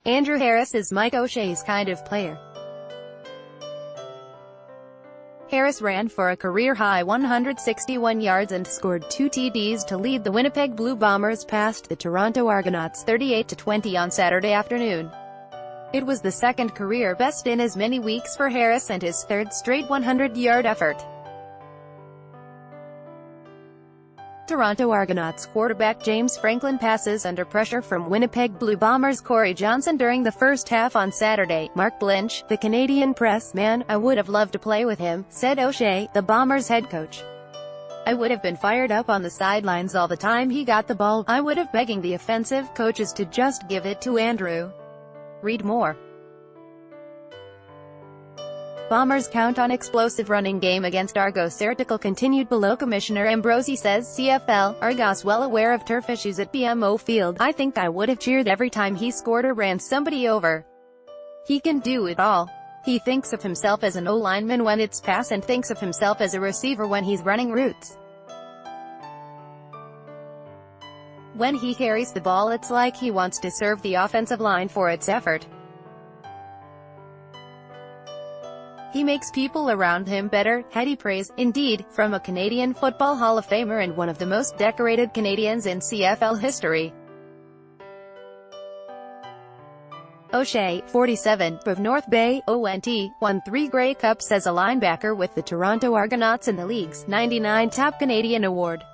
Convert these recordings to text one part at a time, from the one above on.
Andrew Harris is Mike O'Shea's kind of player. Harris ran for a career-high 161 yards and scored 2 TDs to lead the Winnipeg Blue Bombers past the Toronto Argonauts 38-20 on Saturday afternoon. It was the second career best in as many weeks for Harris and his third straight 100-yard effort. Toronto Argonauts quarterback James Franklin passes under pressure from Winnipeg Blue Bombers Corey Johnson during the first half on Saturday. Mark Lynch, the Canadian press man, "I would have loved to play with him," said O'Shea, the Bombers head coach. "I would have been fired up on the sidelines all the time he got the ball. I would have begging the offensive coaches to just give it to Andrew." Read more. Bombers count on explosive running game against Argos. Article continued below. Commissioner Ambrosi says CFL, Argos well aware of turf issues at BMO Field. "I think I would have cheered every time he scored or ran somebody over. He can do it all. He thinks of himself as an O-lineman when it's pass and thinks of himself as a receiver when he's running routes. When he carries the ball it's like he wants to serve the offensive line for its effort. He makes people around him better," heady praise, indeed, from a Canadian Football Hall of Famer and one of the most decorated Canadians in CFL history. O'Shea, 47, of North Bay, ONT, won 3 Grey Cups as a linebacker with the Toronto Argonauts and the league's '99 Top Canadian Award.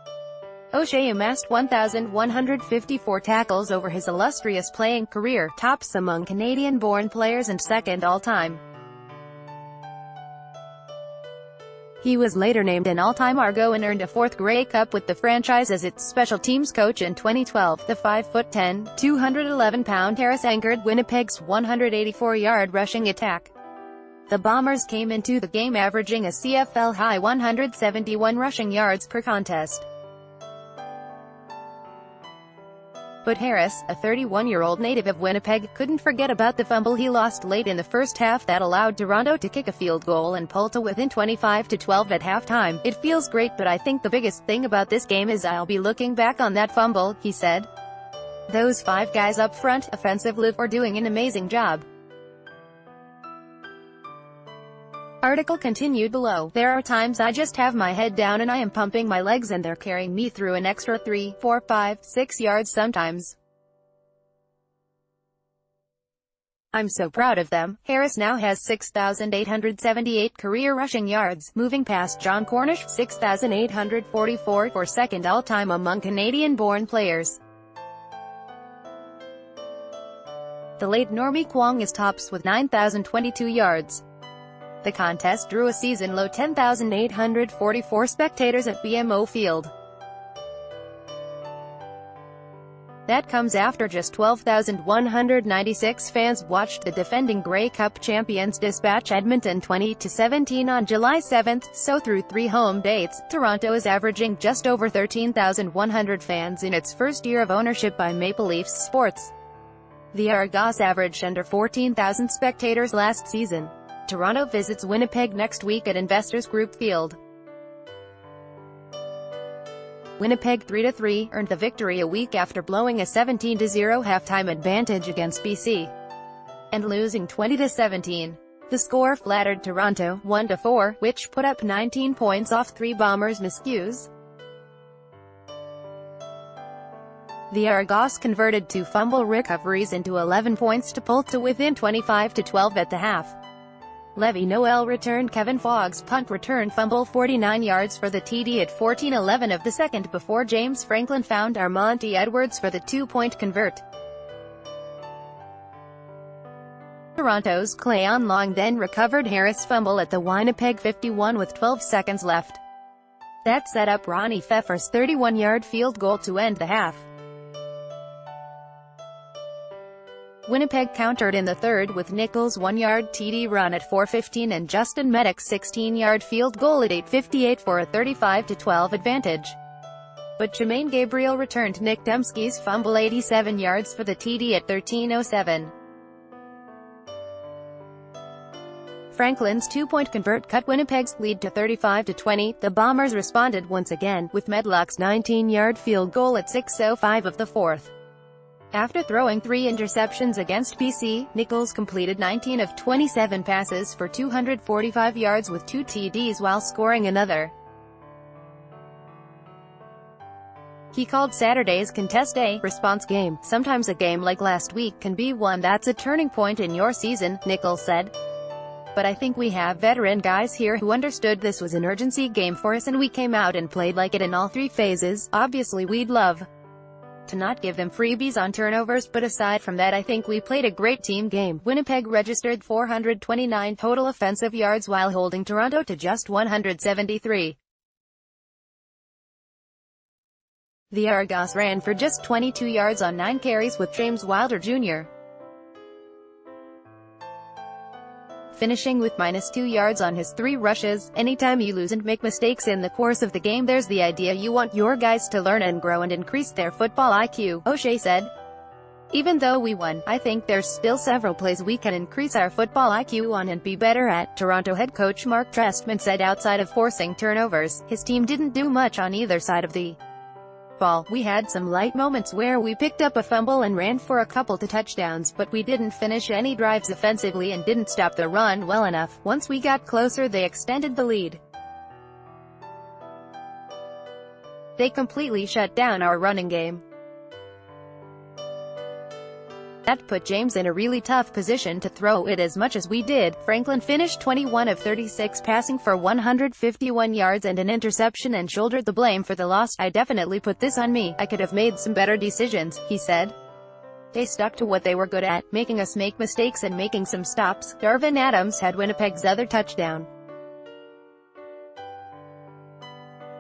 O'Shea amassed 1,154 tackles over his illustrious playing career, tops among Canadian-born players and second all-time. He was later named an all-time Argo and earned a 4th Grey Cup with the franchise as its special teams coach in 2012. The 5'10", 211-pound Harris anchored Winnipeg's 184-yard rushing attack. The Bombers came into the game averaging a CFL-high 171 rushing yards per contest. But Harris, a 31-year-old native of Winnipeg, couldn't forget about the fumble he lost late in the first half that allowed Toronto to kick a field goal and pull to within 25-12 at halftime. "It feels great, but I think the biggest thing about this game is I'll be looking back on that fumble," he said. "Those 5 guys up front, offensively, are doing an amazing job." Article continued below. "There are times I just have my head down and I am pumping my legs and they're carrying me through an extra 3, 4, 5, 6 yards sometimes. I'm so proud of them." Harris now has 6,878 career rushing yards, moving past John Cornish, 6,844, for second all-time among Canadian-born players. The late Normie Kwong is tops with 9,022 yards. The contest drew a season-low 10,844 spectators at BMO Field. That comes after just 12,196 fans watched the defending Grey Cup champions dispatch Edmonton 20-17 on July 7, so through 3 home dates, Toronto is averaging just over 13,100 fans in its first year of ownership by Maple Leafs Sports. The Argos averaged under 14,000 spectators last season. Toronto visits Winnipeg next week at Investors Group Field. Winnipeg 3-3, earned the victory a week after blowing a 17-0 halftime advantage against BC and losing 20-17. The score flattered Toronto, 1-4, which put up 19 points off 3 Bombers' miscues. The Argos converted 2 fumble recoveries into 11 points to pull to within 25-12 at the half. Levi Noel returned Kevin Fogg's punt return fumble 49 yards for the TD at 14:11 of the second before James Franklin found Armonte Edwards for the 2-point convert. Toronto's Cleon Long then recovered Harris' fumble at the Winnipeg 51 with 12 seconds left. That set up Ronnie Pfeffer's 31-yard field goal to end the half. Winnipeg countered in the third with Nichols' 1-yard TD run at 4:15 and Justin Medic's 16-yard field goal at 8:58 for a 35-12 advantage. But Jermaine Gabriel returned Nick Dembski's fumble 87 yards for the TD at 13:07. Franklin's 2-point convert cut Winnipeg's lead to 35-20. The Bombers responded once again, with Medlock's 19-yard field goal at 6:05 of the fourth. After throwing 3 interceptions against BC, Nichols completed 19 of 27 passes for 245 yards with 2 TDs while scoring another. He called Saturday's contest a response game. Sometimes a game like last week can be one that's a turning point in your season, Nichols said. But I think we have veteran guys here who understood this was an urgency game for us and we came out and played like it in all 3 phases. Obviously we'd love to not give them freebies on turnovers, but aside from that I think we played a great team game. Winnipeg registered 429 total offensive yards while holding Toronto to just 173. The Argos ran for just 22 yards on 9 carries with James Wilder Jr. finishing with -2 yards on his 3 rushes. Anytime you lose and make mistakes in the course of the game, there's the idea you want your guys to learn and grow and increase their football IQ, O'Shea said. Even though we won, I think there's still several plays we can increase our football IQ on and be better at, Toronto head coach Mark Trestman said. Outside of forcing turnovers, his team didn't do much on either side of the ball. We had some light moments where we picked up a fumble and ran for a couple to touchdowns, but we didn't finish any drives offensively and didn't stop the run well enough. Once we got closer, they extended the lead. They completely shut down our running game. That put James in a really tough position to throw it as much as we did. Franklin finished 21 of 36 passing for 151 yards and an interception and shouldered the blame for the loss. I definitely put this on me. I could have made some better decisions, he said. They stuck to what they were good at, making us make mistakes and making some stops. Darvin Adams had Winnipeg's other touchdown.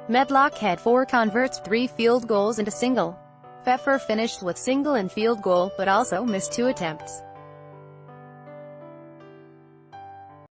Medlock had 4 converts, 3 field goals and a single. Pfeffer finished with single and field goal, but also missed 2 attempts.